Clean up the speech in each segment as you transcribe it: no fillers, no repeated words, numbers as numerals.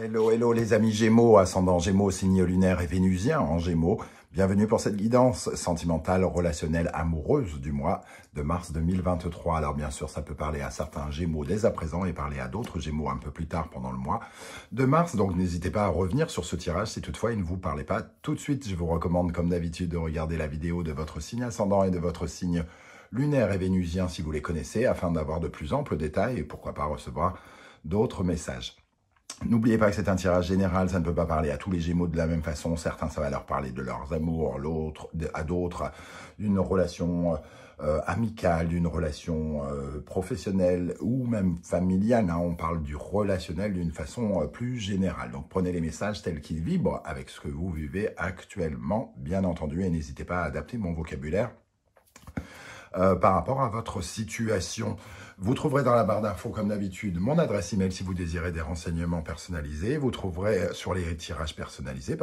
Hello, hello les amis Gémeaux, ascendant Gémeaux, signe lunaire et vénusien en Gémeaux. Bienvenue pour cette guidance sentimentale, relationnelle, amoureuse du mois de mars 2023. Alors bien sûr, ça peut parler à certains Gémeaux dès à présent et parler à d'autres Gémeaux un peu plus tard pendant le mois de mars. Donc n'hésitez pas à revenir sur ce tirage si toutefois il ne vous parlait pas tout de suite. Je vous recommande comme d'habitude de regarder la vidéo de votre signe ascendant et de votre signe lunaire et vénusien si vous les connaissez afin d'avoir de plus amples détails et pourquoi pas recevoir d'autres messages. N'oubliez pas que c'est un tirage général, ça ne peut pas parler à tous les Gémeaux de la même façon. Certains, ça va leur parler de leurs amours, à d'autres, d'une relation amicale, d'une relation professionnelle ou même familiale. On parle du relationnel d'une façon plus générale. Donc prenez les messages tels qu'ils vibrent avec ce que vous vivez actuellement, bien entendu, et n'hésitez pas à adapter mon vocabulaire par rapport à votre situation. Vous trouverez dans la barre d'infos, comme d'habitude, mon adresse email si vous désirez des renseignements personnalisés. Vous trouverez sur les tirages personnalisés,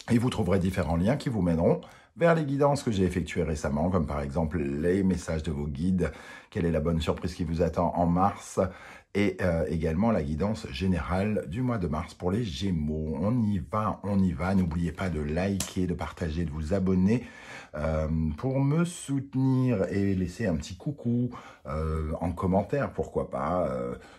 et vous trouverez différents liens qui vous mèneront vers les guidances que j'ai effectuées récemment, comme par exemple les messages de vos guides, quelle est la bonne surprise qui vous attend en mars, et également la guidance générale du mois de mars pour les Gémeaux. On y va. N'oubliez pas de liker, de partager, de vous abonner pour me soutenir et laisser un petit coucou en commentaire, pourquoi pas,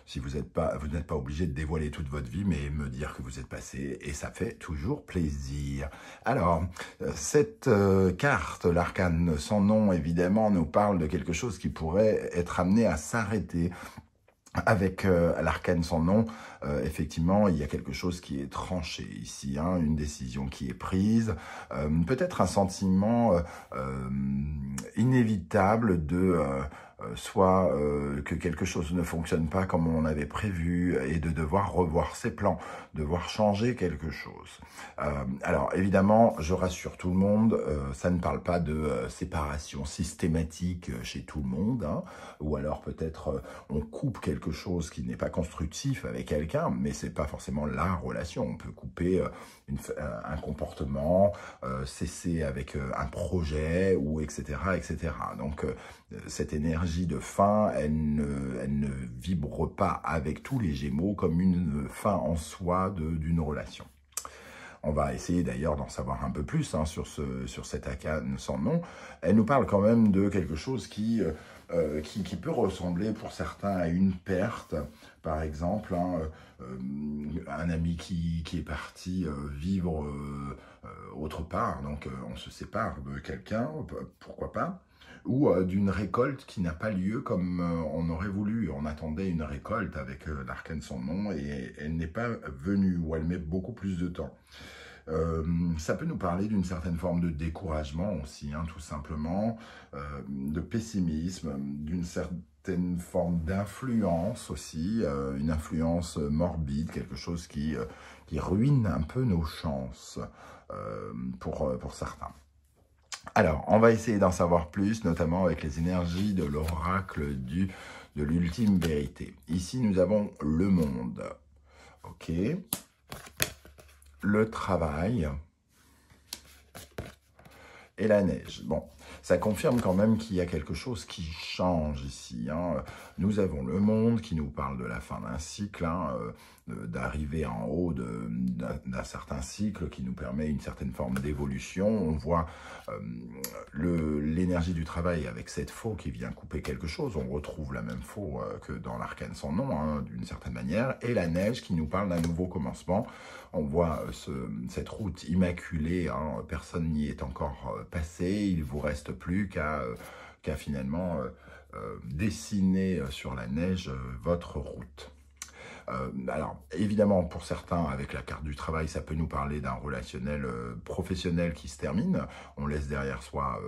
si vous n'êtes pas obligé de dévoiler toute votre vie, mais me dire que vous êtes passé, et ça fait toujours plaisir. Alors, cette carte, l'arcane sans nom, évidemment, nous parle de quelque chose qui pourrait être amené à s'arrêter. Avec l'arcane sans nom, effectivement, il y a quelque chose qui est tranché ici, une décision qui est prise, peut-être un sentiment inévitable de soit que quelque chose ne fonctionne pas comme on avait prévu et de devoir revoir ses plans, devoir changer quelque chose. Alors évidemment, je rassure tout le monde, ça ne parle pas de séparation systématique chez tout le monde, ou alors peut-être on coupe quelque chose qui n'est pas constructif avec quelqu'un, mais c'est pas forcément la relation. On peut couper un comportement, cesser avec un projet, ou etc. etc. Donc cette énergie de fin, elle ne vibre pas avec tous les Gémeaux comme une fin en soi d'une relation. On va essayer d'ailleurs d'en savoir un peu plus sur cette arcane sans nom. Elle nous parle quand même de quelque chose qui peut ressembler pour certains à une perte. Par exemple, un ami qui est parti vivre autre part, donc on se sépare de quelqu'un, pourquoi pas, ou d'une récolte qui n'a pas lieu comme on aurait voulu. On attendait une récolte avec l'arcane sans nom et elle n'est pas venue, ou elle met beaucoup plus de temps. Ça peut nous parler d'une certaine forme de découragement aussi, tout simplement, de pessimisme, d'une certaine forme d'influence aussi, une influence morbide, quelque chose qui ruine un peu nos chances pour certains. Alors, on va essayer d'en savoir plus, notamment avec les énergies de l'oracle de l'ultime vérité. Ici, nous avons le monde, ok, le travail et la neige. Bon, ça confirme quand même qu'il y a quelque chose qui change ici. Nous avons le monde qui nous parle de la fin d'un cycle, d'arriver en haut d'un certain cycle qui nous permet une certaine forme d'évolution. On voit l'énergie du travail avec cette faux qui vient couper quelque chose. On retrouve la même faux que dans l'arcane sans nom, d'une certaine manière. Et la neige qui nous parle d'un nouveau commencement. On voit cette route immaculée, personne n'y est encore passé. Il ne vous reste plus qu'à finalement dessiner sur la neige votre route. Alors, évidemment, pour certains, avec la carte du travail, ça peut nous parler d'un relationnel professionnel qui se termine. On laisse derrière soi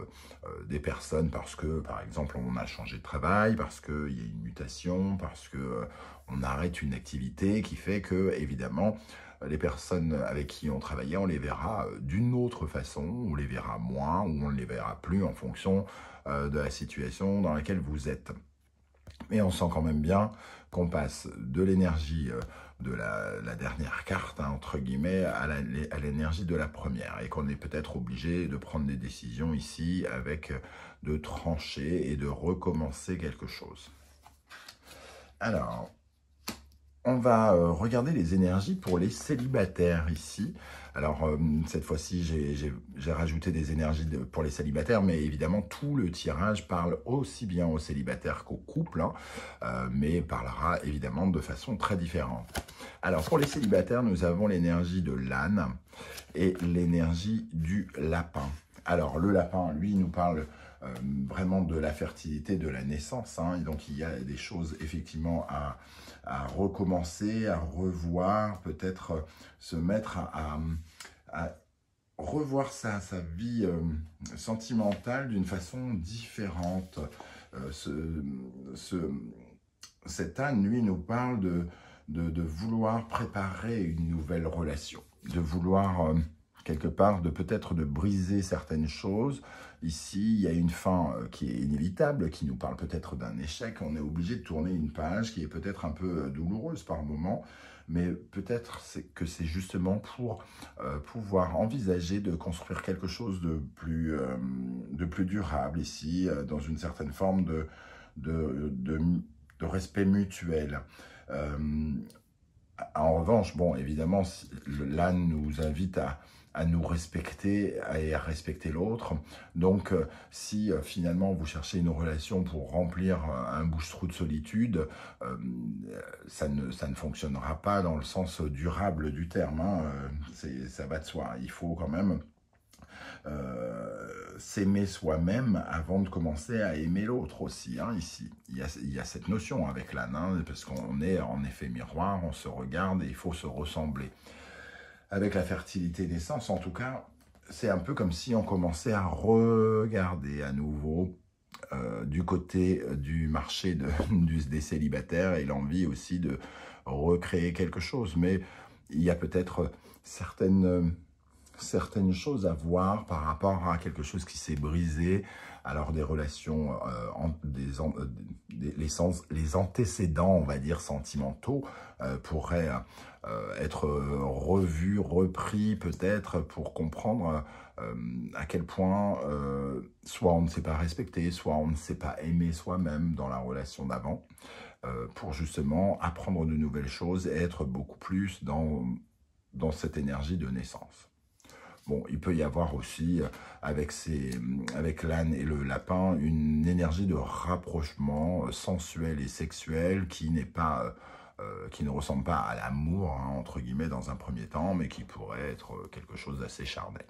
des personnes parce que, par exemple, on a changé de travail, parce qu'il y a une mutation, parce que on arrête une activité qui fait que, évidemment, les personnes avec qui on travaillait, on les verra d'une autre façon, on les verra moins, ou on ne les verra plus en fonction de la situation dans laquelle vous êtes. Mais on sent quand même bien qu'on passe de l'énergie de la dernière carte, entre guillemets, à l'énergie de la première. Et qu'on est peut-être obligé de prendre des décisions ici avec de trancher et de recommencer quelque chose. Alors, On va regarder les énergies pour les célibataires ici. Alors, cette fois-ci, j'ai rajouté des énergies pour les célibataires, mais évidemment, tout le tirage parle aussi bien aux célibataires qu'aux couples, hein, mais parlera évidemment de façon très différente. Alors, pour les célibataires, nous avons l'énergie de l'âne et l'énergie du lapin. Alors, le lapin, lui, nous parle vraiment de la fertilité, de la naissance, hein, et donc il y a des choses effectivement à recommencer, à revoir, peut-être se mettre à revoir sa vie sentimentale d'une façon différente. Cet âne, lui, nous parle de vouloir préparer une nouvelle relation, de vouloir quelque part, peut-être de briser certaines choses. Ici, il y a une fin qui est inévitable, qui nous parle peut-être d'un échec. On est obligé de tourner une page qui est peut-être un peu douloureuse par moment, mais peut-être que c'est justement pour pouvoir envisager de construire quelque chose de plus durable ici, dans une certaine forme de respect mutuel. En revanche, bon, évidemment, l'âne nous invite à nous respecter et à respecter l'autre. Donc, si finalement vous cherchez une relation pour remplir un bouche-trou de solitude, ça ne fonctionnera pas dans le sens durable du terme, hein. Ça va de soi. Il faut quand même s'aimer soi-même avant de commencer à aimer l'autre aussi, hein, ici. Il y a cette notion avec l'âne, hein, parce qu'on est en effet miroir, on se regarde et il faut se ressembler. Avec la fertilité naissance, en tout cas, c'est un peu comme si on commençait à regarder à nouveau du côté du marché des célibataires et l'envie aussi de recréer quelque chose. Mais il y a peut-être certaines choses à voir par rapport à quelque chose qui s'est brisé. Alors des relations, les antécédents, on va dire, sentimentaux pourraient être revus, repris peut-être pour comprendre à quel point soit on ne s'est pas respecté, soit on ne s'est pas aimé soi-même dans la relation d'avant, pour justement apprendre de nouvelles choses et être beaucoup plus dans cette énergie de naissance. Bon, il peut y avoir aussi, avec l'âne et le lapin, une énergie de rapprochement sensuel et sexuel qui ne ressemble pas à l'amour, hein, entre guillemets, dans un premier temps, mais qui pourrait être quelque chose d'assez charnel.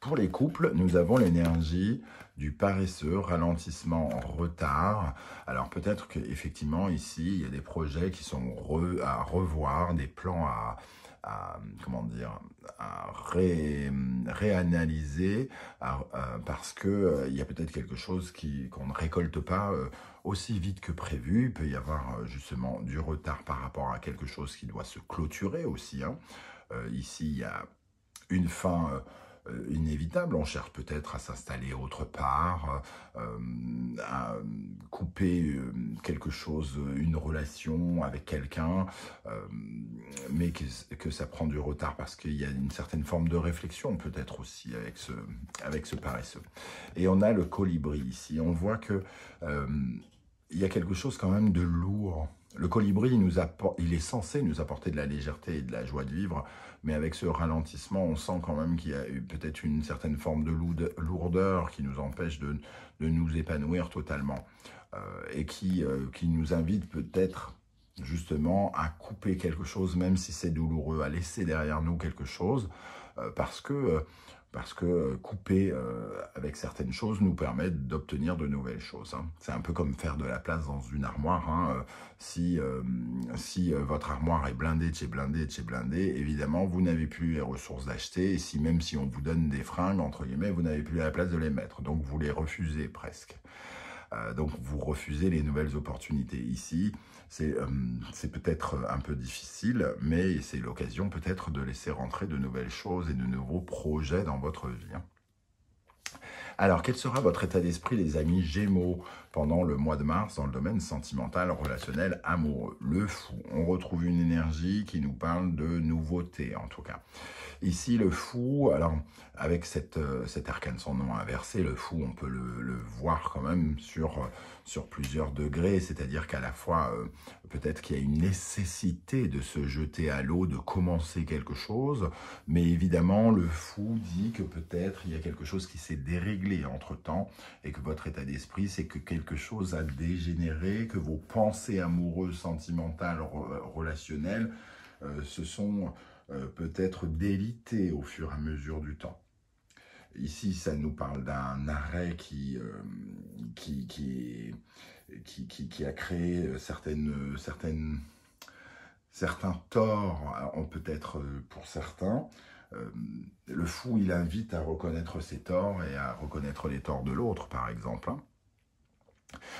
Pour les couples, nous avons l'énergie du paresseux, ralentissement, retard. Alors peut-être qu'effectivement, ici, il y a des projets qui sont à revoir, des plans comment dire, à réanalyser, parce que il y a peut-être quelque chose qu'on ne récolte pas aussi vite que prévu. Il peut y avoir justement du retard par rapport à quelque chose qui doit se clôturer aussi, hein. Ici, il y a une fin inévitable, on cherche peut-être à s'installer autre part, à couper quelque chose, une relation avec quelqu'un, mais que ça prend du retard parce qu'il y a une certaine forme de réflexion peut-être aussi avec ce paresseux. Et on a le colibri ici, on voit que il y a quelque chose quand même de lourd. Le colibri, il est censé nous apporter de la légèreté et de la joie de vivre, mais avec ce ralentissement, on sent quand même qu'il y a peut-être une certaine forme de lourdeur qui nous empêche de nous épanouir totalement, et qui nous invite peut-être justement à couper quelque chose, même si c'est douloureux, à laisser derrière nous quelque chose, parce que couper avec certaines choses nous permet d'obtenir de nouvelles choses, hein. C'est un peu comme faire de la place dans une armoire, hein. Si votre armoire est blindée de chez blindée, évidemment, vous n'avez plus les ressources d'acheter. Et même si on vous donne des fringues, entre guillemets, vous n'avez plus la place de les mettre. Donc, vous les refusez presque. Donc, vous refusez les nouvelles opportunités. Ici, c'est peut-être un peu difficile, mais c'est l'occasion peut-être de laisser rentrer de nouvelles choses et de nouveaux projets dans votre vie. Alors, quel sera votre état d'esprit, les amis Gémeaux, pendant le mois de mars dans le domaine sentimental, relationnel, amoureux? Le fou, on retrouve une énergie qui nous parle de nouveauté, en tout cas. Ici, le fou, alors, avec cet arcane sans nom inversé, le fou, on peut le voir quand même sur plusieurs degrés, c'est-à-dire qu'à la fois, peut-être qu'il y a une nécessité de se jeter à l'eau, de commencer quelque chose, mais évidemment, le fou dit que peut-être il y a quelque chose qui s'est déréglé entre-temps, et que votre état d'esprit, c'est que quelque chose a dégénéré, que vos pensées amoureuses, sentimentales, relationnelles, se sont peut-être délitées au fur et à mesure du temps. Ici, ça nous parle d'un arrêt qui a créé certains torts, peut-être pour certains. Le fou, il invite à reconnaître ses torts et à reconnaître les torts de l'autre, par exemple.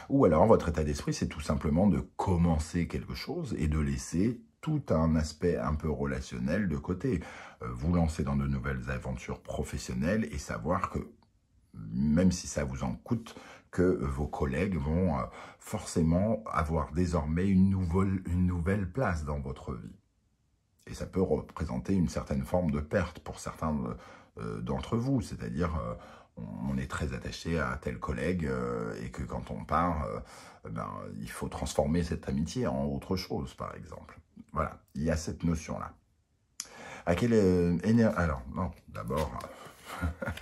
Ou alors, votre état d'esprit, c'est tout simplement de commencer quelque chose et de laisser tout un aspect un peu relationnel de côté. Vous lancer dans de nouvelles aventures professionnelles et savoir que, même si ça vous en coûte, que vos collègues vont forcément avoir désormais une nouvelle place dans votre vie. Et ça peut représenter une certaine forme de perte pour certains d'entre vous, c'est-à-dire on est très attaché à tel collègue et que quand on part, il faut transformer cette amitié en autre chose, par exemple. Voilà, il y a cette notion-là. À quelle énergie... Alors, non, d'abord,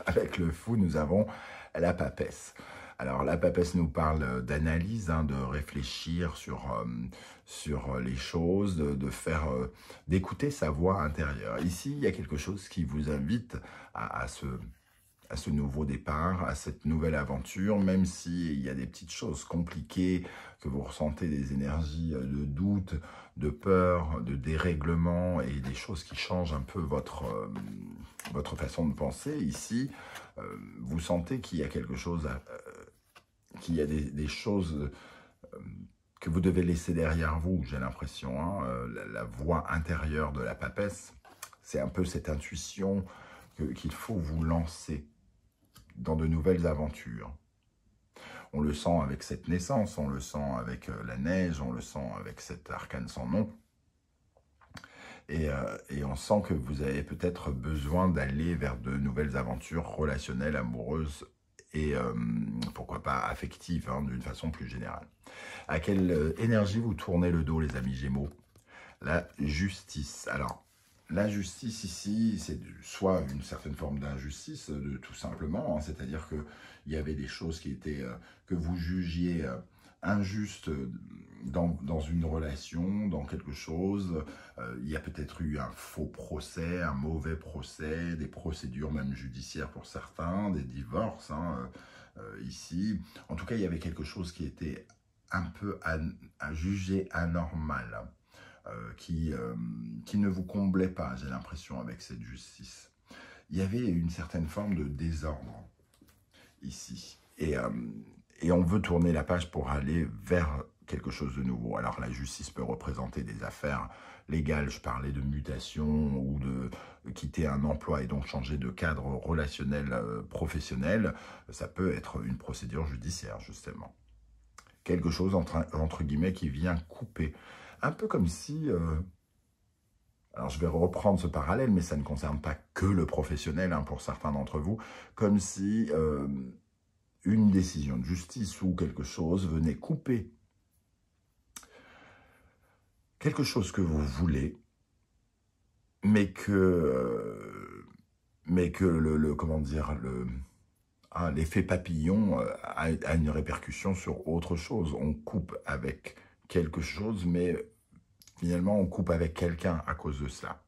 avec le fou, nous avons la papesse. Alors, la papesse nous parle d'analyse, de réfléchir sur les choses, d'écouter sa voix intérieure. Ici, il y a quelque chose qui vous invite à ce nouveau départ, à cette nouvelle aventure, même s'il y a des petites choses compliquées, que vous ressentez des énergies de doute, de peur, de dérèglement et des choses qui changent un peu votre façon de penser. Ici, vous sentez qu'il y a quelque chose, qu'il y a des choses que vous devez laisser derrière vous, j'ai l'impression. La voix intérieure de la papesse, c'est un peu cette intuition qu'il faut vous lancer dans de nouvelles aventures. On le sent avec cette naissance, on le sent avec la neige, on le sent avec cet arcane sans nom. Et on sent que vous avez peut-être besoin d'aller vers de nouvelles aventures relationnelles, amoureuses et pourquoi pas affectives, d'une façon plus générale. À quelle énergie vous tournez le dos, les amis Gémeaux? La justice. Alors, la justice ici, c'est soit une certaine forme d'injustice, tout simplement, c'est-à-dire qu'il y avait des choses qui étaient, que vous jugiez injustes dans une relation, dans quelque chose. Il y a peut-être eu un faux procès, un mauvais procès, des procédures même judiciaires pour certains, des divorces ici. En tout cas, il y avait quelque chose qui était un peu à juger anormal. Qui ne vous comblait pas, j'ai l'impression, avec cette justice. Il y avait une certaine forme de désordre ici. Et on veut tourner la page pour aller vers quelque chose de nouveau. Alors la justice peut représenter des affaires légales, je parlais de mutation ou de quitter un emploi et donc changer de cadre relationnel professionnel. Ça peut être une procédure judiciaire, justement. Quelque chose, entre guillemets, qui vient couper. Un peu comme si, alors je vais reprendre ce parallèle, mais ça ne concerne pas que le professionnel pour certains d'entre vous, comme si une décision de justice ou quelque chose venait couper quelque chose que vous voulez, mais que comment dire, l'effet papillon a une répercussion sur autre chose. On coupe avec quelque chose, mais finalement, on coupe avec quelqu'un à cause de cela.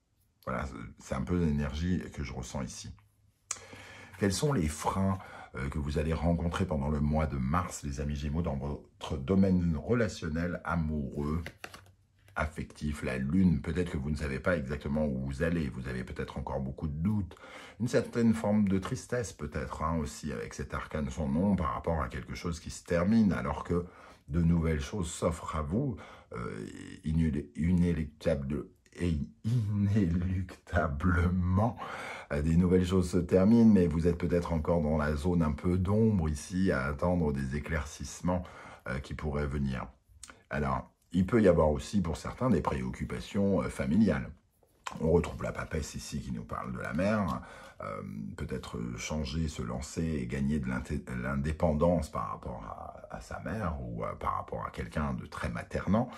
Voilà, c'est un peu l'énergie que je ressens ici. Quels sont les freins que vous allez rencontrer pendant le mois de mars, les amis Gémeaux, dans votre domaine relationnel, amoureux, affectif, la lune? Peut-être que vous ne savez pas exactement où vous allez, vous avez peut-être encore beaucoup de doutes, une certaine forme de tristesse peut-être aussi avec cet arcane sans nom par rapport à quelque chose qui se termine, alors que de nouvelles choses s'offrent à vous, inéluctables et inéluctablement, des nouvelles choses se terminent, mais vous êtes peut-être encore dans la zone un peu d'ombre ici, à attendre des éclaircissements qui pourraient venir. Alors, il peut y avoir aussi pour certains des préoccupations familiales. On retrouve la papesse ici qui nous parle de la mère, peut-être changer, se lancer et gagner de l'indépendance par rapport à sa mère ou par rapport à quelqu'un de très maternant.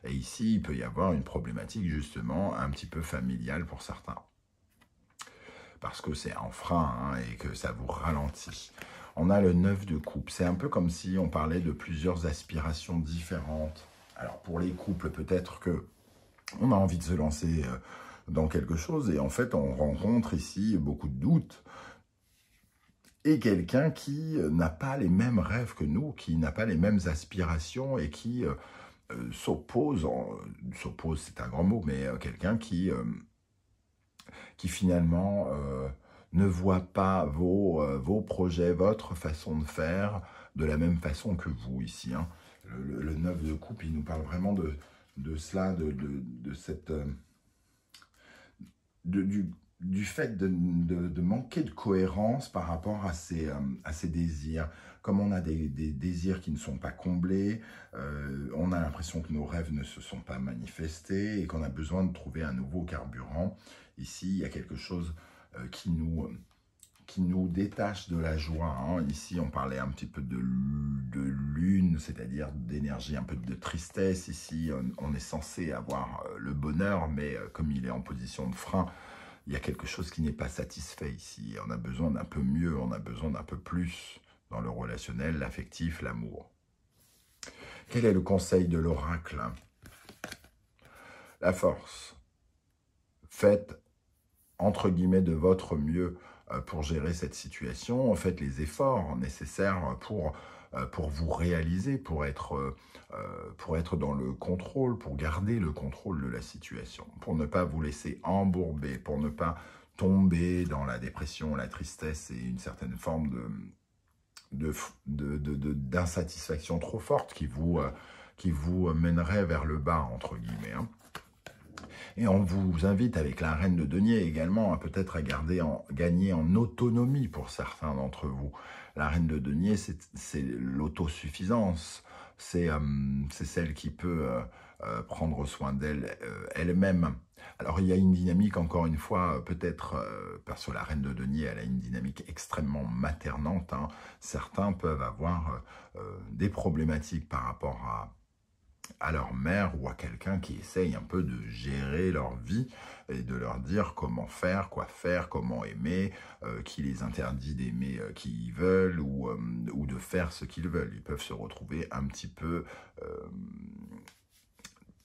Et ici, il peut y avoir une problématique justement un petit peu familiale pour certains. Parce que c'est un frein hein, et que ça vous ralentit. On a le 9 de coupe. C'est un peu comme si on parlait de plusieurs aspirations différentes. Alors pour les couples, peut-être que on a envie de se lancer dans quelque chose et en fait on rencontre ici beaucoup de doutes et quelqu'un qui n'a pas les mêmes rêves que nous, qui n'a pas les mêmes aspirations et qui s'oppose, c'est un grand mot, mais quelqu'un qui finalement ne voit pas vos projets, votre façon de faire de la même façon que vous ici. Hein. Le 9 de coupe, il nous parle vraiment de cela, de cette... du fait de manquer de cohérence par rapport à ces désirs. Comme on a des désirs qui ne sont pas comblés, on a l'impression que nos rêves ne se sont pas manifestés et qu'on a besoin de trouver un nouveau carburant. Ici, il y a quelque chose qui nous détache de la joie. Hein. Ici, on parlait un petit peu de lune, c'est-à-dire d'énergie, un peu de tristesse. Ici, on est censé avoir le bonheur, mais comme il est en position de frein, il y a quelque chose qui n'est pas satisfait ici. On a besoin d'un peu mieux, on a besoin d'un peu plus dans le relationnel, l'affectif, l'amour. Quel est le conseil de l'oracle? La force. Faites entre guillemets de votre mieux pour gérer cette situation, faites les efforts nécessaires pour vous réaliser, pour être dans le contrôle, pour garder le contrôle de la situation, pour ne pas vous laisser embourber, pour ne pas tomber dans la dépression, la tristesse et une certaine forme d'insatisfaction trop forte qui vous mènerait vers le bas, entre guillemets. Hein. Et on vous invite avec la reine de denier également à peut-être gagner en autonomie pour certains d'entre vous. La reine de denier, c'est l'autosuffisance. C'est celle qui peut prendre soin d'elle elle-même. Alors il y a une dynamique, encore une fois, peut-être, parce que la reine de denier, elle a une dynamique extrêmement maternante. Hein. Certains peuvent avoir des problématiques par rapport à leur mère ou à quelqu'un qui essaye un peu de gérer leur vie et de leur dire comment faire, quoi faire, comment aimer, qui les interdit d'aimer qui ils veulent ou de faire ce qu'ils veulent. Ils peuvent se retrouver un petit peu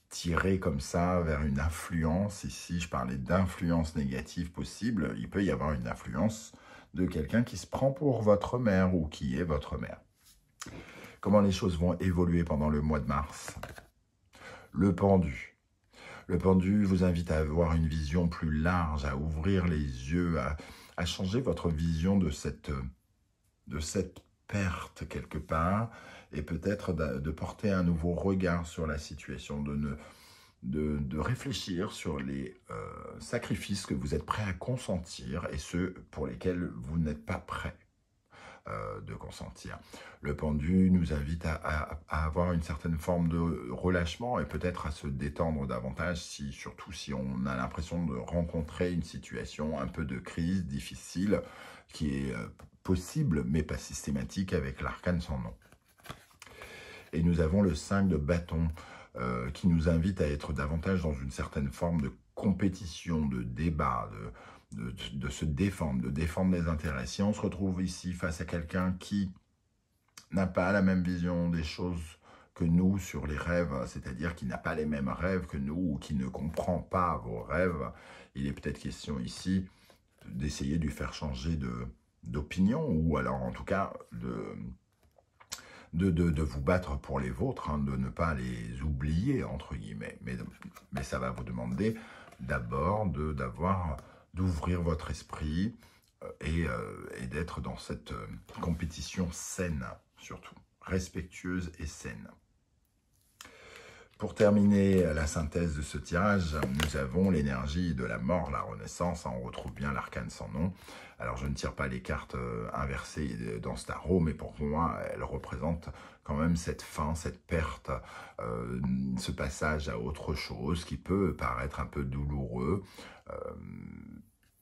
tirés comme ça vers une influence. Ici, je parlais d'influence négative possible. Il peut y avoir une influence de quelqu'un qui se prend pour votre mère ou qui est votre mère. Comment les choses vont évoluer pendant le mois de mars? Le pendu. Le pendu vous invite à avoir une vision plus large, à ouvrir les yeux, à changer votre vision de cette perte quelque part, et peut-être de porter un nouveau regard sur la situation, de réfléchir sur les sacrifices que vous êtes prêts à consentir et ceux pour lesquels vous n'êtes pas prêts de consentir. Le pendu nous invite à avoir une certaine forme de relâchement et peut-être à se détendre davantage, surtout si on a l'impression de rencontrer une situation un peu de crise difficile qui est possible mais pas systématique avec l'arcane sans nom. Et nous avons le 5 de bâton qui nous invite à être davantage dans une certaine forme de compétition, de débat, de se défendre, de défendre les intérêts. Si on se retrouve ici face à quelqu'un qui n'a pas la même vision des choses que nous sur les rêves, c'est-à-dire qui n'a pas les mêmes rêves que nous ou qui ne comprend pas vos rêves, il est peut-être question ici d'essayer de lui faire changer d'opinion ou alors en tout cas de vous battre pour les vôtres, hein, de ne pas les oublier, entre guillemets. Mais ça va vous demander d'abord d'ouvrir votre esprit et d'être dans cette compétition saine, surtout, respectueuse et saine. Pour terminer la synthèse de ce tirage, nous avons l'énergie de la mort, la renaissance. On retrouve bien l'arcane sans nom. Alors, je ne tire pas les cartes inversées dans ce tarot, mais pour moi, elles représentent quand même cette fin, cette perte, ce passage à autre chose qui peut paraître un peu douloureux,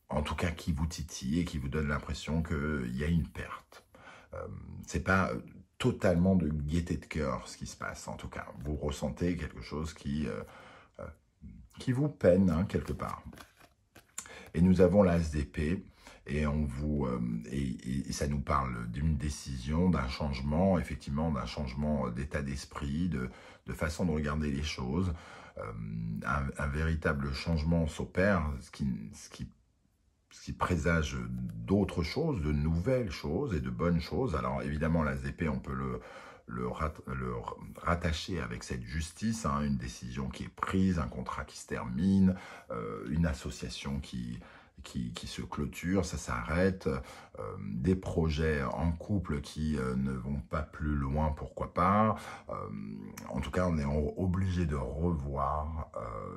en tout cas qui vous titille et qui vous donne l'impression qu'il y a une perte. C'est pas totalement de gaieté de cœur ce qui se passe, en tout cas. Vous ressentez quelque chose qui vous peine, hein, quelque part. Et nous avons l'as d'épée, et et ça nous parle d'une décision, d'un changement, effectivement, d'un changement d'état d'esprit, de façon de regarder les choses. Un véritable changement s'opère, ce qui présage d'autres choses, de nouvelles choses et de bonnes choses. Alors évidemment, l'as d'épée, on peut le rattacher avec cette justice, hein, une décision qui est prise, un contrat qui se termine, une association qui se clôture, ça s'arrête, des projets en couple qui ne vont pas plus loin, pourquoi pas. En tout cas, on est obligé de revoir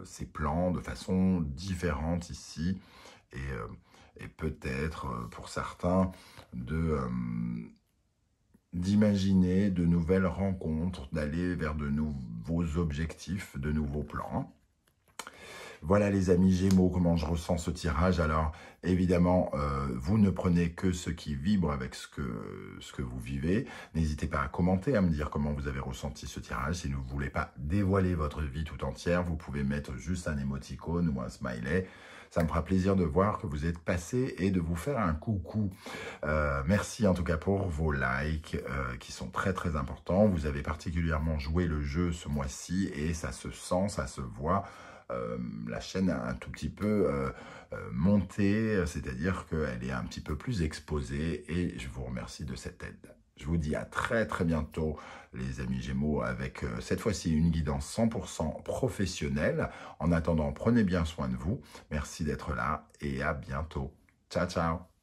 ces plans de façon différente ici, et peut-être pour certains d'imaginer de nouvelles rencontres, d'aller vers de nouveaux objectifs, de nouveaux plans. Voilà les amis Gémeaux, comment je ressens ce tirage. Alors évidemment, vous ne prenez que ce qui vibre avec ce que vous vivez. N'hésitez pas à commenter, à me dire comment vous avez ressenti ce tirage. Si vous ne voulez pas dévoiler votre vie tout entière, vous pouvez mettre juste un émoticône ou un smiley. Ça me fera plaisir de voir que vous êtes passé et de vous faire un coucou. Merci en tout cas pour vos likes qui sont très très importants. Vous avez particulièrement joué le jeu ce mois-ci et ça se sent, ça se voit. La chaîne a un tout petit peu monté, c'est-à-dire qu'elle est un petit peu plus exposée et je vous remercie de cette aide. Je vous dis à très très bientôt les amis Gémeaux avec cette fois-ci une guidance 100% professionnelle. En attendant, prenez bien soin de vous. Merci d'être là et à bientôt. Ciao ciao.